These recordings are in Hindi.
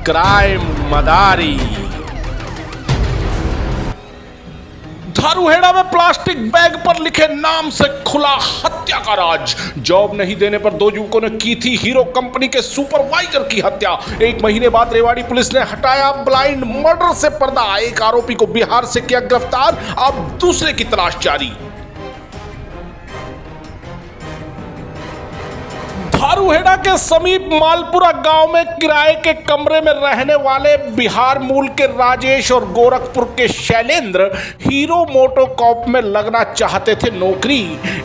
क्राइम मदारी। धारूहेड़ा में प्लास्टिक बैग पर लिखे नाम से खुला हत्या का राज। जॉब नहीं देने पर दो युवकों ने की थी हीरो कंपनी के सुपरवाइजर की हत्या। 1 महीने बाद रेवाड़ी पुलिस ने हटाया ब्लाइंड मर्डर से पर्दा। एक आरोपी को बिहार से किया गिरफ्तार, अब दूसरे की तलाश जारी। धारूहेड़ा के समीप मालपुरा गांव में किराए के कमरे में रहने वाले बिहार मूल के राजेश और गोरखपुर के शैलेंद्र हीरो मोटोकॉर्प में लगना चाहते थे नौकरी।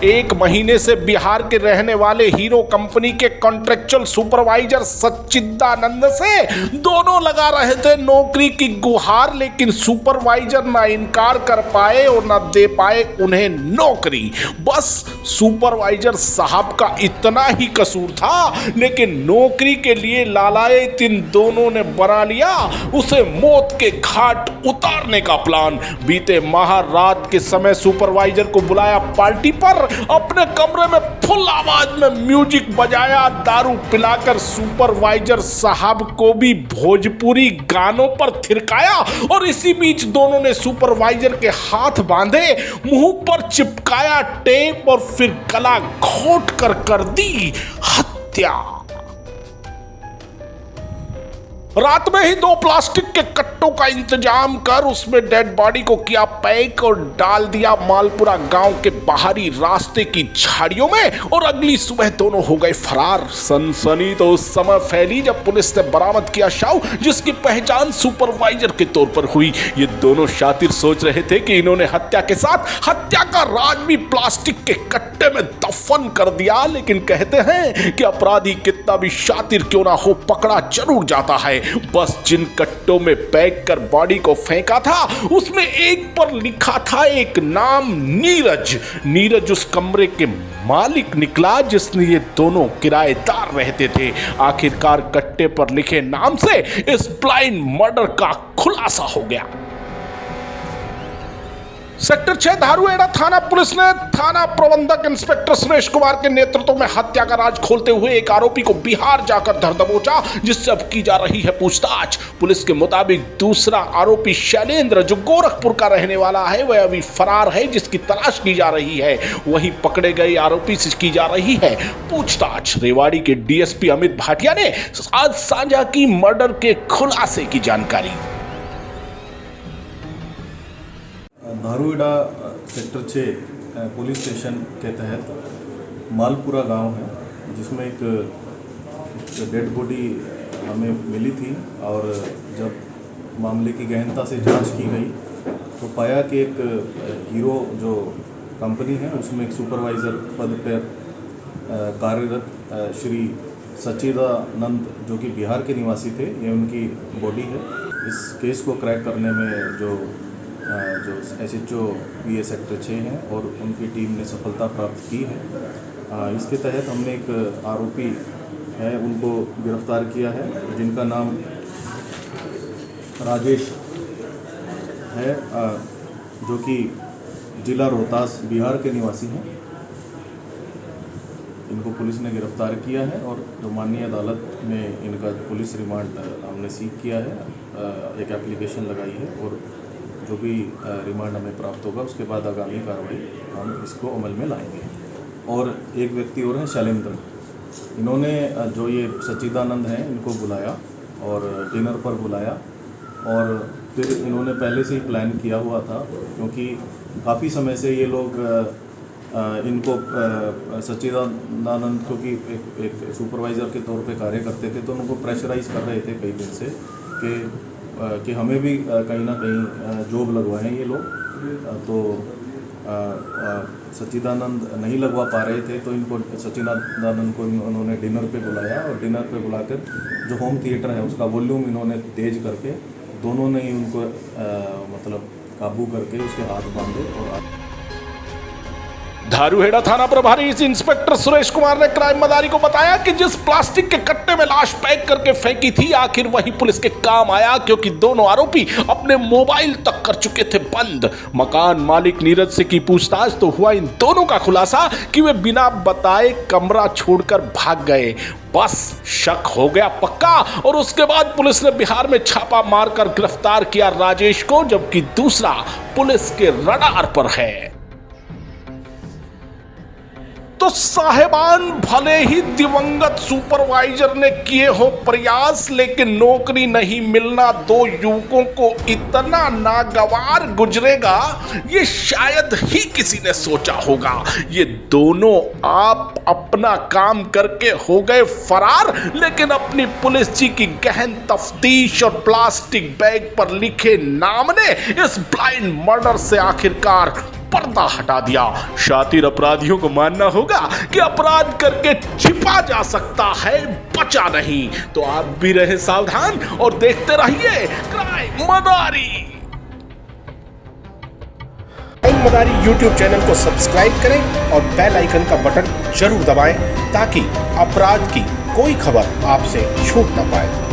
1 महीने से बिहार के रहने वाले हीरो कंपनी के कॉन्ट्रेक्चुअल सुपरवाइजर सच्चिदानंद से दोनों लगा रहे थे नौकरी की गुहार, लेकिन सुपरवाइजर ना इनकार कर पाए और ना दे पाए उन्हें नौकरी। बस सुपरवाइजर साहब का इतना ही कसूर था, लेकिन नौकरी के लिए लालायित इन दोनों ने बना लिया उसे मौत के घाट उतारने का प्लान। बीते माह रात के समय सुपरवाइजर को बुलाया पार्टी पर, अपने कमरे में फुल आवाज में म्यूजिक बजाया, दारू पिलाकर सुपरवाइजर साहब को भी भोजपुरी गानों पर थिरकाया और इसी बीच दोनों ने सुपरवाइजर के हाथ बांधे, मुंह पर चिपकाया टेप और फिर गला घोट कर दी हत्या। रात में ही 2 प्लास्टिक के कट्टों का इंतजाम कर उसमें डेड बॉडी को किया पैक और डाल दिया मालपुरा गांव के बाहरी रास्ते की झाड़ियों में, और अगली सुबह दोनों हो गए फरार। सनसनी तो उस समय फैली जब पुलिस ने बरामद किया शव, जिसकी पहचान सुपरवाइजर के तौर पर हुई। ये दोनों शातिर सोच रहे थे कि इन्होंने हत्या के साथ हत्या का राज भी प्लास्टिक के कट्टे में दफन कर दिया, लेकिन कहते हैं कि अपराधी कितना भी शातिर क्यों ना हो, पकड़ा जरूर जाता है। बस जिन कट्टों में पैक कर बॉडी को फेंका था उसमें एक पर लिखा था एक नाम, नीरज। नीरज उस कमरे के मालिक निकला जिसने ये दोनों किराएदार रहते थे। आखिरकार कट्टे पर लिखे नाम से इस ब्लाइंड मर्डर का खुलासा हो गया। सेक्टर 6 धारूहेड़ा थाना पुलिस ने थाना प्रबंधक इंस्पेक्टर सुरेश कुमार के नेतृत्व में हत्या का राज खोलते हुए एक आरोपी को बिहार जाकर धर दबोचा, जिससे अब की जा रही है पूछताछ। पुलिस के मुताबिक दूसरा आरोपी शैलेंद्र, जो गोरखपुर का रहने वाला है, वह अभी फरार है, जिसकी तलाश की जा रही है। वहीं पकड़े गए आरोपी से की जा रही है पूछताछ। रेवाड़ी के डीएसपी अमित भाटिया ने आज साझा की मर्डर के खुलासे की जानकारी। धारूहेड़ा सेक्टर 6 पुलिस स्टेशन के तहत मालपुरा गांव है, जिसमें एक डेड बॉडी हमें मिली थी, और जब मामले की गहनता से जांच की गई तो पाया कि एक हीरो जो कंपनी है उसमें एक सुपरवाइज़र पद पर कार्यरत श्री सच्चिदानंद, जो कि बिहार के निवासी थे, ये उनकी बॉडी है। इस केस को क्रैक करने में जो SHO PA सेक्टर 6 हैं और उनकी टीम ने सफलता प्राप्त की है। इसके तहत हमने एक आरोपी है उनको गिरफ्तार किया है, जिनका नाम राजेश है, जो कि जिला रोहतास बिहार के निवासी हैं। इनको पुलिस ने गिरफ्तार किया है और जो माननीय अदालत में इनका पुलिस रिमांड हमने सीख किया है, एक एप्लीकेशन लगाई है, और जो भी रिमांड हमें प्राप्त होगा उसके बाद आगामी कार्रवाई हम इसको अमल में लाएंगे। और एक व्यक्ति और हैं शैलेंद्र, इन्होंने जो ये सच्चिदानंद हैं इनको बुलाया और डिनर पर बुलाया, और फिर इन्होंने पहले से ही प्लान किया हुआ था, क्योंकि काफ़ी समय से ये लोग इनको सच्चिदानंद, क्योंकि एक सुपरवाइज़र के तौर पे कार्य करते थे, तो उनको प्रेशराइज कर रहे थे कई दिन से कि हमें भी कहीं ना कहीं जॉब लगवाएं ये लोग। तो सच्चिदानंद नहीं लगवा पा रहे थे, तो इनको सच्चिदानंद को उन्होंने डिनर पे बुलाया, और डिनर पे बुलाकर जो होम थिएटर है उसका वॉल्यूम इन्होंने तेज करके दोनों ने ही उनको मतलब काबू करके उसके हाथ बांधे और धारूहेड़ा थाना प्रभारी इंस्पेक्टर सुरेश कुमार ने क्राइम मदारी को बताया कि जिस प्लास्टिक के कट्टे में लाश पैक करके फेंकी थी आखिर वही पुलिस के काम आया, क्योंकि दोनों आरोपी अपने मोबाइल तक कर चुके थे बंद। मकान मालिक नीरज से की पूछताछ तो हुआ इन दोनों का खुलासा कि वे बिना बताए कमरा छोड़कर भाग गए। बस शक हो गया पक्का और उसके बाद पुलिस ने बिहार में छापा मारकर गिरफ्तार किया राजेश को, जबकि दूसरा पुलिस के रडार पर है। तो साहेबान, भले ही दिवंगत सुपरवाइजर ने किए हो प्रयास, लेकिन नौकरी नहीं मिलना दो युवकों को इतना नागवार गुजरेगा ये शायद ही किसी ने सोचा होगा। ये दोनों आप अपना काम करके हो गए फरार, लेकिन अपनी पुलिस जी की गहन तफ्तीश और प्लास्टिक बैग पर लिखे नाम ने इस ब्लाइंड मर्डर से आखिरकार पर्दा हटा दिया। शातिर अपराधियों को मानना होगा कि अपराध करके छिपा जा सकता है, बचा नहीं। तो आप भी रहे सावधान और देखते रहिए क्राइम मदारी। क्राइम मदारी YouTube चैनल को सब्सक्राइब करें और बेल आइकन का बटन जरूर दबाएं ताकि अपराध की कोई खबर आपसे छूट ना पाए।